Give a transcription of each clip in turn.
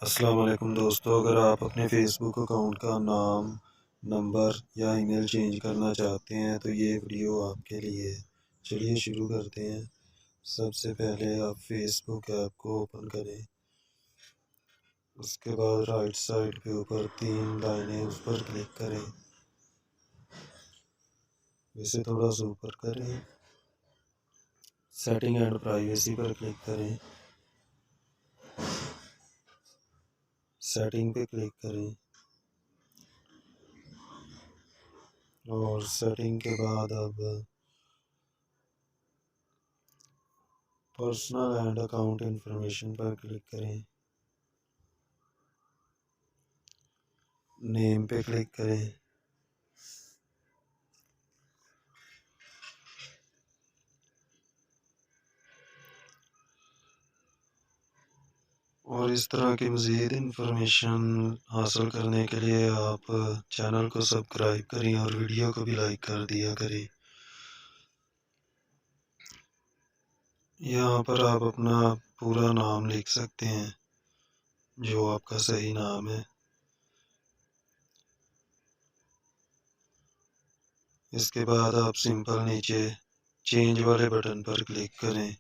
अस्सलाम वालेकुम दोस्तों, अगर आप अपने फेसबुक अकाउंट का नाम, नंबर या ईमेल चेंज करना चाहते हैं तो ये वीडियो आपके लिए है। चलिए शुरू करते हैं। सबसे पहले आप फेसबुक ऐप को ओपन करें। उसके बाद राइट साइड पे ऊपर 3 लाइनें उस पर क्लिक करें। इसे थोड़ा सा ऊपर करें। सेटिंग एंड प्राइवेसी पर क्लिक करें। सेटिंग पे क्लिक करें और सेटिंग के बाद अब पर्सनल एंड अकाउंट इंफॉर्मेशन पर क्लिक करें। नेम पे क्लिक करें। और इस तरह की मज़ीद इंफॉर्मेशन हासिल करने के लिए आप चैनल को सब्सक्राइब करें और वीडियो को भी लाइक कर दिया करें। यहाँ पर आप अपना पूरा नाम लिख सकते हैं, जो आपका सही नाम है। इसके बाद आप सिंपल नीचे चेंज वाले बटन पर क्लिक करें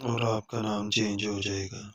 और आपका नाम चेंज हो जाएगा।